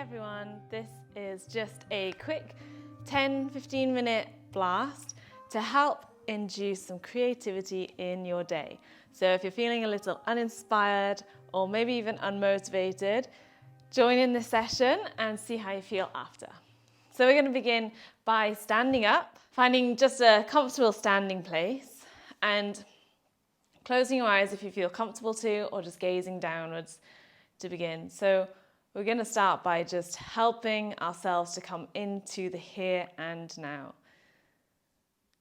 everyone, this is just a quick 10-15 minute blast to help induce some creativity in your day. So if you're feeling a little uninspired or maybe even unmotivated, join in this session and see how you feel after. So we're going to begin by standing up, finding just a comfortable standing place and closing your eyes if you feel comfortable to, or just gazing downwards to begin. So we're going to start by just helping ourselves to come into the here and now.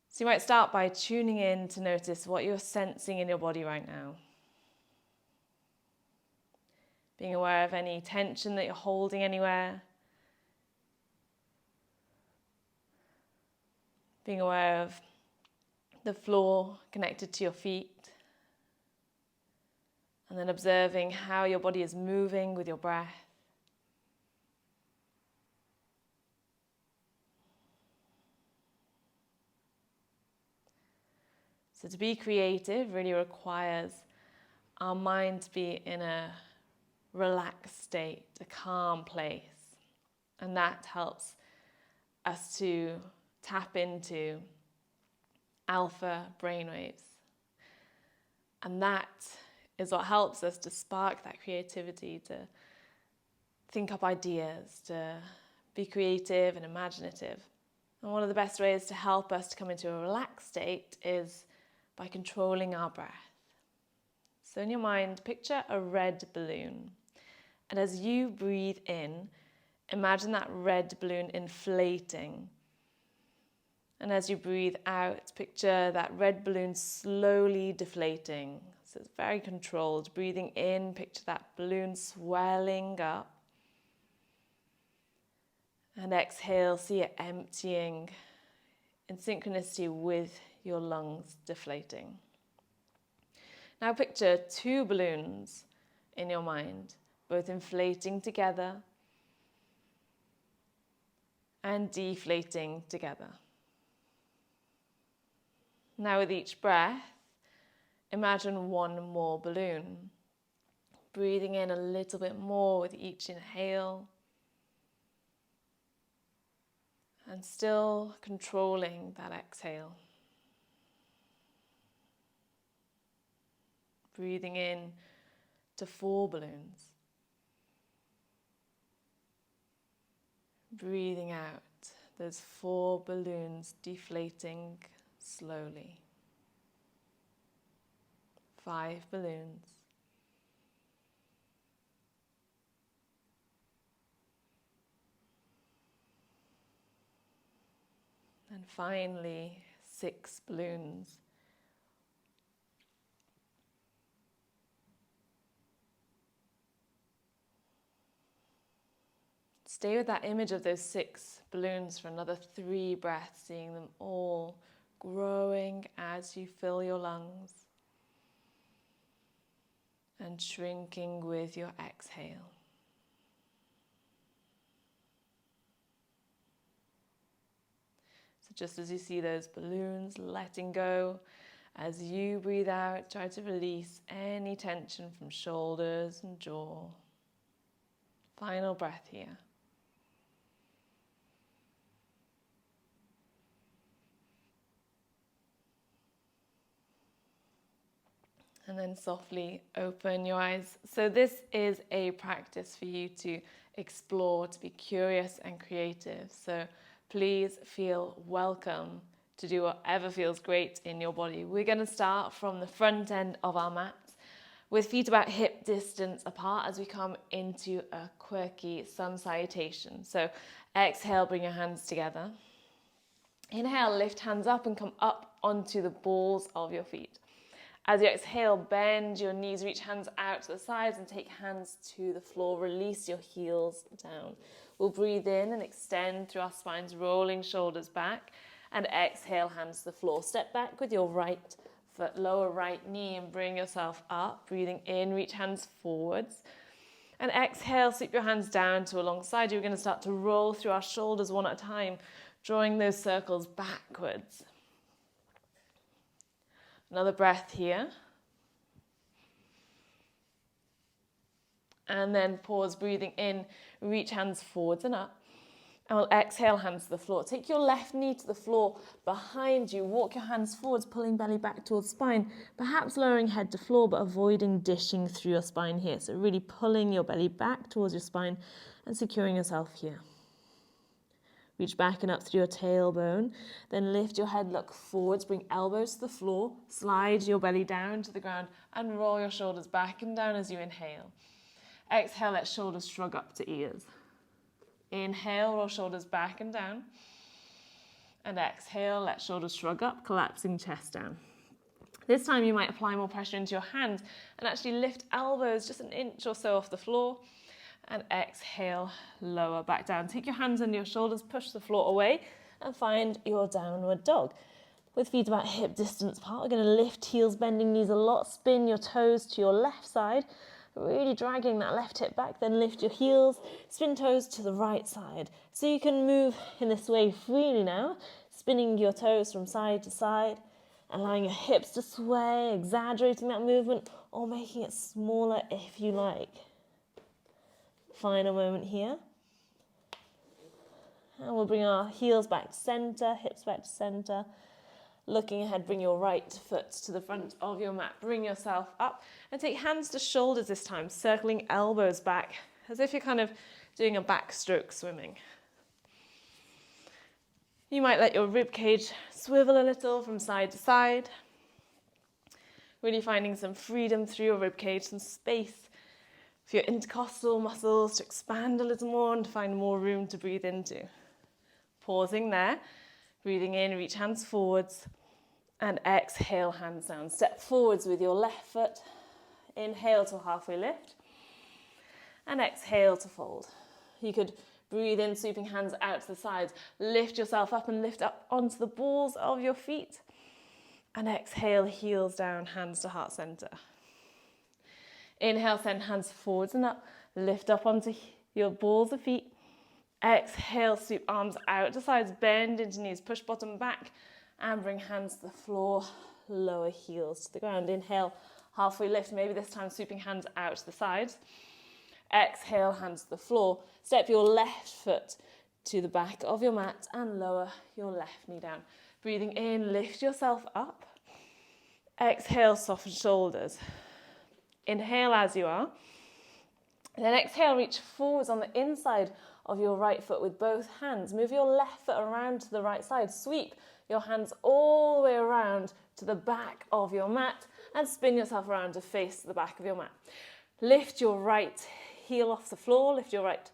So you might start by tuning in to notice what you're sensing in your body right now. Being aware of any tension that you're holding anywhere. Being aware of the floor connected to your feet. And then observing how your body is moving with your breath. So to be creative really requires our mind to be in a relaxed state, a calm place. And that helps us to tap into alpha brainwaves. And that is what helps us to spark that creativity, to think up ideas, to be creative and imaginative. And one of the best ways to help us to come into a relaxed state is by controlling our breath. So in your mind, picture a red balloon. And as you breathe in, imagine that red balloon inflating. And as you breathe out, picture that red balloon slowly deflating. So it's very controlled. Breathing in, picture that balloon swelling up. And exhale, see it emptying in synchronicity with your lungs deflating. Now picture two balloons in your mind, both inflating together and deflating together. Now with each breath, imagine one more balloon. Breathing in a little bit more with each inhale. And still controlling that exhale. Breathing in to 4 balloons. Breathing out, those 4 balloons deflating slowly. 5 balloons. And finally, 6 balloons. Stay with that image of those 6 balloons for another 3 breaths, seeing them all growing as you fill your lungs and shrinking with your exhale. So just as you see those balloons letting go, as you breathe out, try to release any tension from shoulders and jaw. Final breath here. And then softly open your eyes. So this is a practice for you to explore, to be curious and creative. So please feel welcome to do whatever feels great in your body. We're going to start from the front end of our mats with feet about hip distance apart as we come into a quirky sun salutation. So exhale, bring your hands together. Inhale, lift hands up and come up onto the balls of your feet. As you exhale, bend your knees, reach hands out to the sides and take hands to the floor. Release your heels down. We'll breathe in and extend through our spines, rolling shoulders back. And exhale, hands to the floor. Step back with your right foot, lower right knee and bring yourself up. Breathing in, reach hands forwards. And exhale, sweep your hands down to alongside you. We're going to start to roll through our shoulders one at a time, drawing those circles backwards. Another breath here. And then pause, breathing in, reach hands forwards and up. And we'll exhale, hands to the floor. Take your left knee to the floor behind you. Walk your hands forwards, pulling belly back towards spine. Perhaps lowering head to floor, but avoiding dishing through your spine here. So really pulling your belly back towards your spine and securing yourself here. Reach back and up through your tailbone. Then lift your head, look forwards, bring elbows to the floor. Slide your belly down to the ground and roll your shoulders back and down as you inhale. Exhale, let shoulders shrug up to ears. Inhale, roll shoulders back and down. And exhale, let shoulders shrug up, collapsing chest down. This time you might apply more pressure into your hands and actually lift elbows just an inch or so off the floor. And exhale, lower back down. Take your hands under your shoulders, push the floor away and find your downward dog. With feet about hip distance apart, we're going to lift heels, bending knees a lot. Spin your toes to your left side. Really dragging that left hip back, then lift your heels, spin toes to the right side. So you can move in this way freely now, spinning your toes from side to side, allowing your hips to sway, exaggerating that movement, or making it smaller if you like. Final moment here. And we'll bring our heels back to center, hips back to center. Looking ahead, bring your right foot to the front of your mat. Bring yourself up and take hands to shoulders this time, circling elbows back as if you're kind of doing a backstroke swimming. You might let your rib cage swivel a little from side to side. Really finding some freedom through your rib cage, some space for your intercostal muscles to expand a little more and to find more room to breathe into. Pausing there. Breathing in, reach hands forwards and exhale, hands down. Step forwards with your left foot. Inhale to halfway lift and exhale to fold. You could breathe in, sweeping hands out to the sides. Lift yourself up and lift up onto the balls of your feet. And exhale, heels down, hands to heart center. Inhale, send hands forwards and up. Lift up onto your balls of feet. Exhale, sweep arms out to sides, bend into knees, push bottom back and bring hands to the floor, lower heels to the ground. Inhale, halfway lift, maybe this time sweeping hands out to the sides. Exhale, hands to the floor. Step your left foot to the back of your mat and lower your left knee down. Breathing in, lift yourself up. Exhale, soften shoulders. Inhale as you are. Then exhale, reach forwards on the inside of your right foot with both hands. Move your left foot around to the right side. Sweep your hands all the way around to the back of your mat and spin yourself around to face the back of your mat. Lift your right heel off the floor, lift your right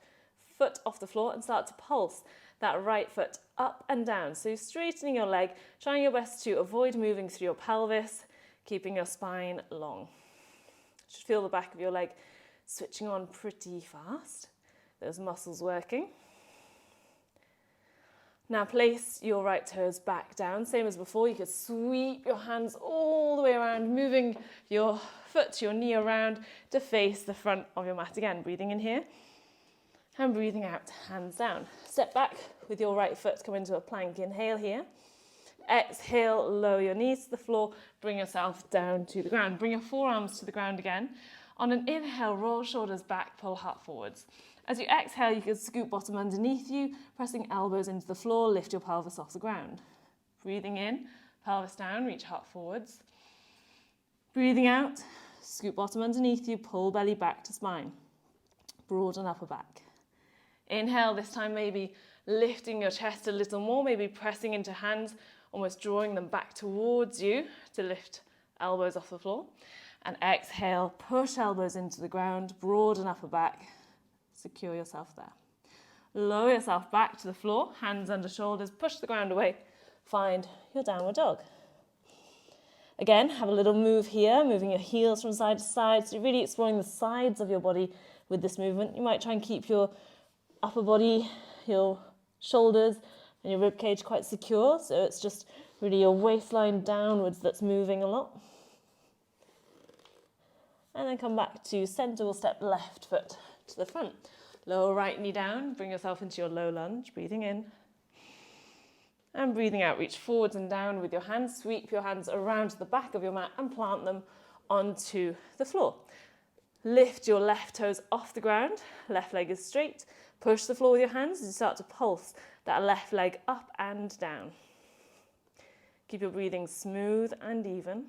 foot off the floor and start to pulse that right foot up and down. So you're straightening your leg, trying your best to avoid moving through your pelvis, keeping your spine long. You should feel the back of your leg switching on pretty fast. Those muscles working. Now place your right toes back down, same as before. You could sweep your hands all the way around, moving your foot, your knee around to face the front of your mat again. Breathing in here and breathing out, hands down. Step back with your right foot, come into a plank. Inhale here. Exhale, lower your knees to the floor, bring yourself down to the ground. Bring your forearms to the ground again. On an inhale, roll shoulders back, pull heart forwards. As you exhale, you can scoop bottom underneath you, pressing elbows into the floor, lift your pelvis off the ground. Breathing in, pelvis down, reach heart forwards. Breathing out, scoop bottom underneath you, pull belly back to spine. Broaden upper back. Inhale, this time maybe lifting your chest a little more, maybe pressing into hands, almost drawing them back towards you to lift elbows off the floor. And exhale, push elbows into the ground, broaden upper back. Secure yourself there. Lower yourself back to the floor, hands under shoulders, push the ground away. Find your downward dog. Again, have a little move here, moving your heels from side to side. So you're really exploring the sides of your body with this movement. You might try and keep your upper body, your shoulders and your rib cage quite secure. So it's just really your waistline downwards that's moving a lot. And then come back to center. We'll step left foot to the front. Lower right knee down, bring yourself into your low lunge, breathing in. And breathing out, reach forwards and down with your hands. Sweep your hands around to the back of your mat and plant them onto the floor. Lift your left toes off the ground, left leg is straight. Push the floor with your hands as you start to pulse that left leg up and down. Keep your breathing smooth and even.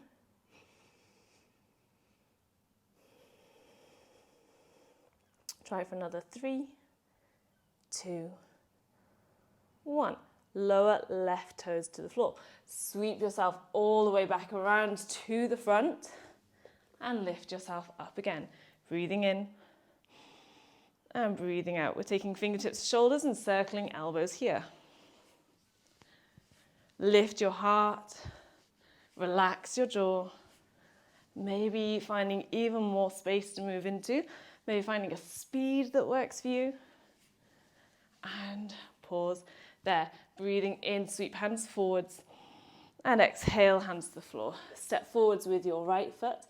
Try for another 3, 2, 1. Lower left toes to the floor. Sweep yourself all the way back around to the front and lift yourself up again. Breathing in and breathing out. We're taking fingertips to shoulders and circling elbows here. Lift your heart, relax your jaw. Maybe finding even more space to move into. Maybe finding a speed that works for you. And pause there. Breathing in, sweep hands forwards. And exhale, hands to the floor. Step forwards with your right foot.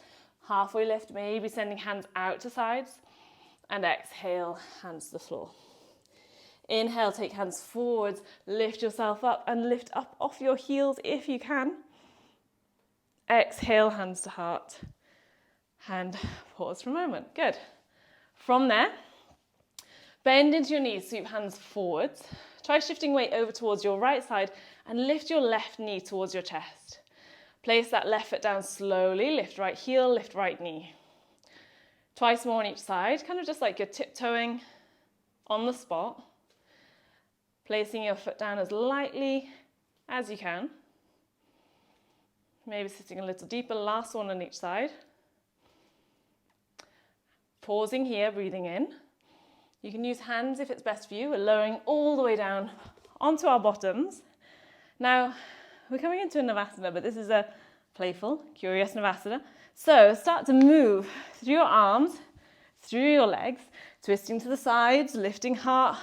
Halfway lift, maybe sending hands out to sides. And exhale, hands to the floor. Inhale, take hands forwards, lift yourself up and lift up off your heels if you can. Exhale, hands to heart. And pause for a moment. Good. From there, bend into your knees, sweep hands forwards. Try shifting weight over towards your right side and lift your left knee towards your chest. Place that left foot down slowly, lift right heel, lift right knee. Twice more on each side, kind of just like you're tiptoeing on the spot. Placing your foot down as lightly as you can. Maybe sitting a little deeper, last one on each side. Pausing here, breathing in. You can use hands if it's best for you. We're lowering all the way down onto our bottoms. Now, we're coming into a Navasana, but this is a playful, curious Navasana. So start to move through your arms, through your legs, twisting to the sides, lifting heart,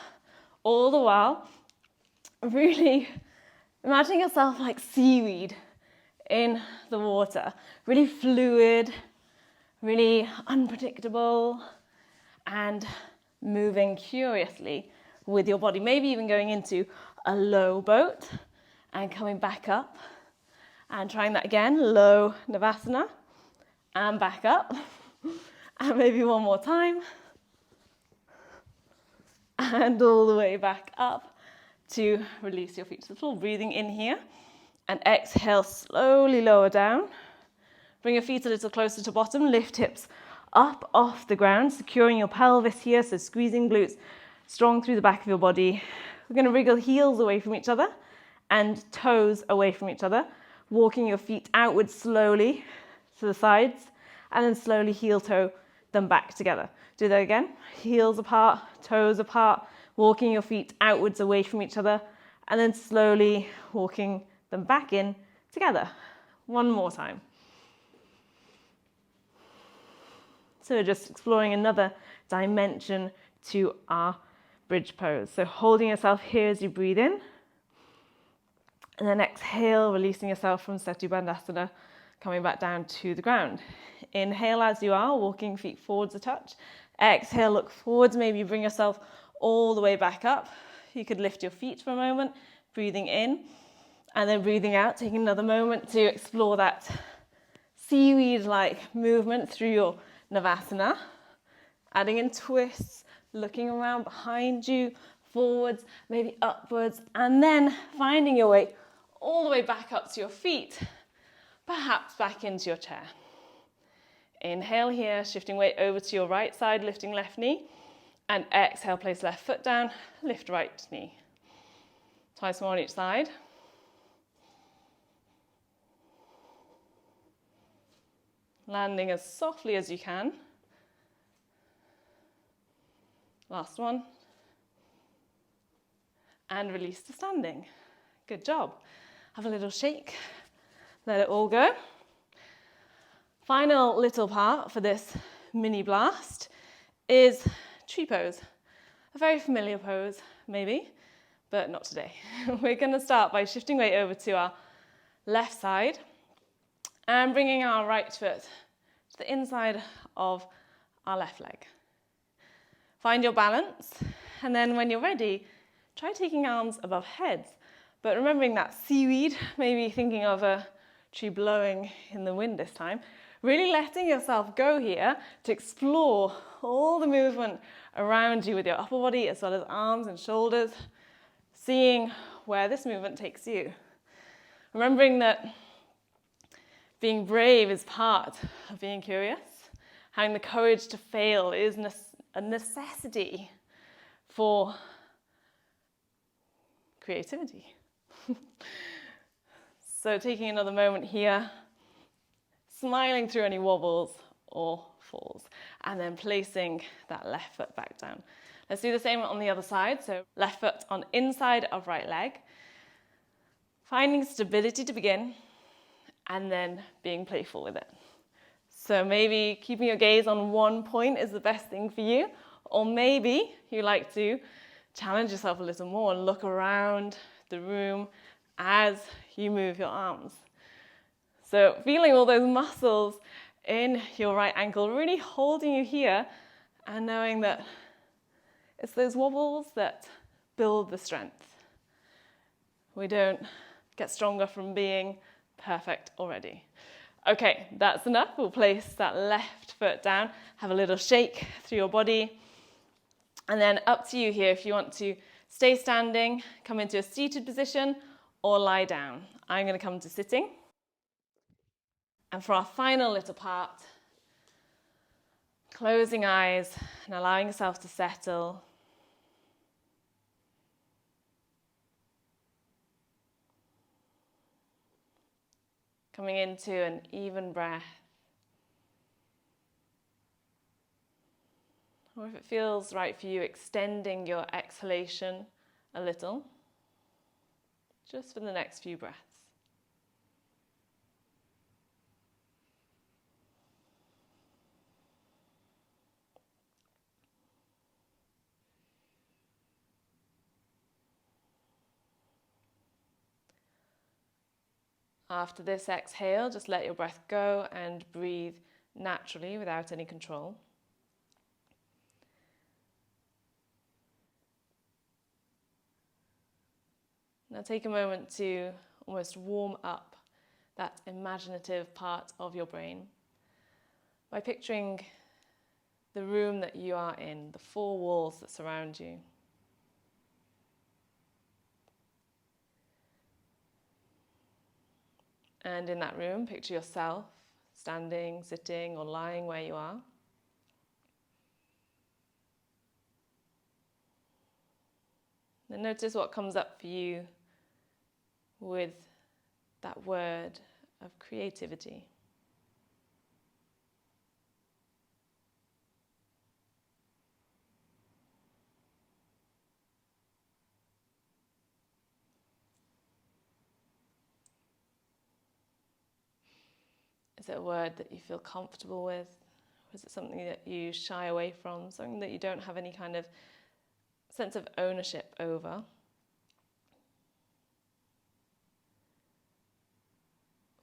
all the while really imagining yourself like seaweed in the water, really fluid, really unpredictable, and moving curiously with your body, maybe even going into a low boat and coming back up and trying that again, low Navasana and back up and maybe one more time and all the way back up to release your feet to the floor. Breathing in here and exhale, slowly lower down. Bring your feet a little closer to bottom, lift hips up off the ground, securing your pelvis here, so squeezing glutes strong through the back of your body. We're going to wriggle heels away from each other and toes away from each other, walking your feet outwards slowly to the sides and then slowly heel toe them back together. Do that again, heels apart, toes apart, walking your feet outwards away from each other and then slowly walking them back in together. One more time. So we're just exploring another dimension to our bridge pose. So holding yourself here as you breathe in. And then exhale, releasing yourself from Setu Bandhasana, coming back down to the ground. Inhale as you are, walking feet forwards a touch. Exhale, look forwards, maybe bring yourself all the way back up. You could lift your feet for a moment, breathing in, and then breathing out, taking another moment to explore that seaweed-like movement through your Navasana. Adding in twists, looking around behind you, forwards, maybe upwards, and then finding your way all the way back up to your feet, perhaps back into your chair. Inhale here, shifting weight over to your right side, lifting left knee, and exhale, place left foot down, lift right knee. Twice more on each side. Landing as softly as you can. Last one. And release to standing. Good job. Have a little shake. Let it all go. Final little part for this mini blast is tree pose. A very familiar pose, maybe, but not today. We're going to start by shifting weight over to our left side and bringing our right foot to the inside of our left leg. Find your balance, and then when you're ready, try taking arms above heads, but remembering that seaweed, maybe thinking of a tree blowing in the wind this time. Really letting yourself go here to explore all the movement around you with your upper body as well as arms and shoulders, seeing where this movement takes you. Remembering that being brave is part of being curious. Having the courage to fail is a necessity for creativity. So taking another moment here, smiling through any wobbles or falls, and then placing that left foot back down. Let's do the same on the other side. So left foot on inside of right leg, finding stability to begin, and then being playful with it. So maybe keeping your gaze on one point is the best thing for you, or maybe you like to challenge yourself a little more and look around the room as you move your arms. So feeling all those muscles in your right ankle really holding you here, and knowing that it's those wobbles that build the strength. We don't get stronger from being perfect already. Okay, that's enough. We'll place that left foot down, have a little shake through your body, and then up to you here if you want to stay standing, come into a seated position, or lie down. I'm going to come to sitting. And for our final little part, closing eyes and allowing yourself to settle. Coming into an even breath. Or if it feels right for you, extending your exhalation a little, just for the next few breaths. After this exhale, just let your breath go and breathe naturally without any control. Now take a moment to almost warm up that imaginative part of your brain by picturing the room that you are in, the four walls that surround you. And in that room, picture yourself standing, sitting, or lying where you are. And notice what comes up for you with that word of creativity. Is it a word that you feel comfortable with? Or is it something that you shy away from? Something that you don't have any kind of sense of ownership over?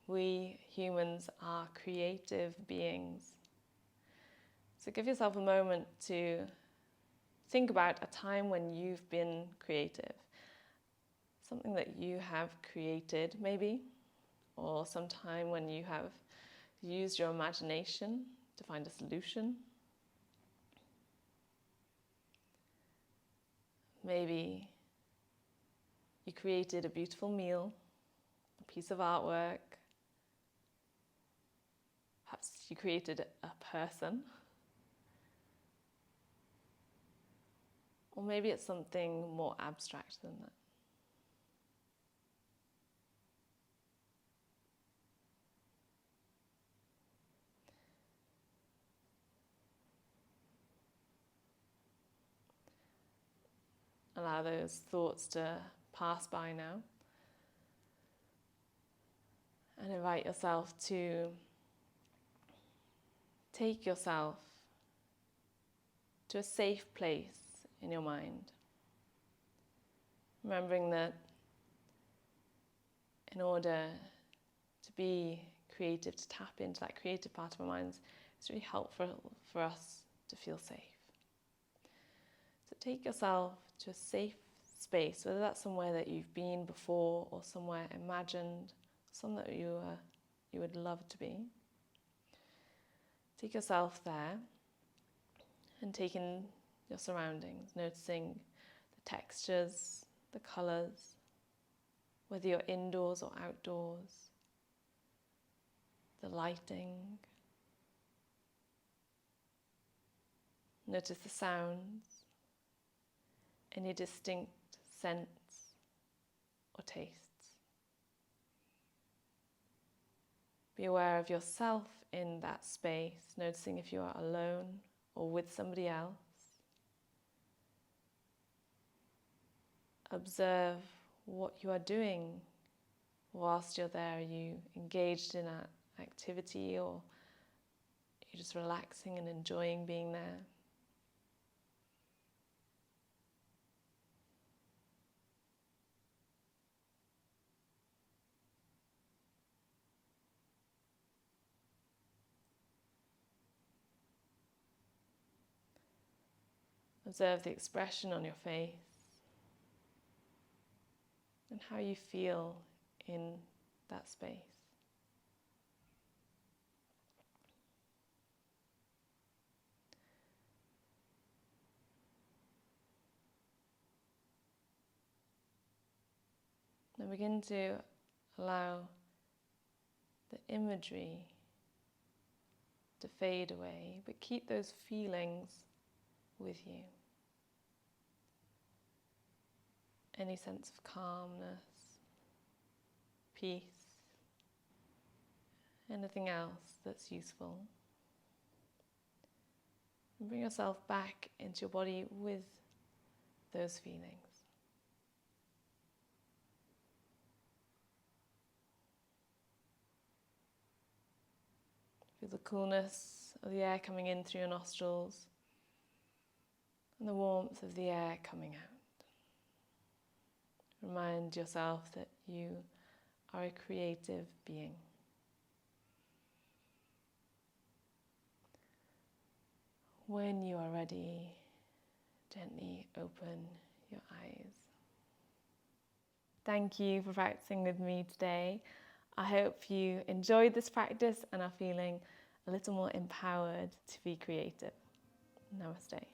We humans are creative beings. So give yourself a moment to think about a time when you've been creative. Something that you have created, maybe, or some time when you have used your imagination to find a solution. Maybe you created a beautiful meal, a piece of artwork. Perhaps you created a person. Or maybe it's something more abstract than that. Allow those thoughts to pass by now. And invite yourself to take yourself to a safe place in your mind. Remembering that in order to be creative, to tap into that creative part of our minds, it's really helpful for us to feel safe. So take yourself to a safe space, whether that's somewhere that you've been before or somewhere imagined, somewhere that you are you would love to be. Take yourself there and take in your surroundings, noticing the textures, the colours, whether you're indoors or outdoors, the lighting. Notice the sounds, any distinct scents or tastes. Be aware of yourself in that space, noticing if you are alone or with somebody else. Observe what you are doing whilst you're there. Are you engaged in an activity, or are you just relaxing and enjoying being there? Observe the expression on your face and how you feel in that space. Then begin to allow the imagery to fade away, but keep those feelings with you. Any sense of calmness, peace, anything else that's useful. And bring yourself back into your body with those feelings. Feel the coolness of the air coming in through your nostrils and the warmth of the air coming out. Remind yourself that you are a creative being. When you are ready, gently open your eyes. Thank you for practicing with me today. I hope you enjoyed this practice and are feeling a little more empowered to be creative. Namaste.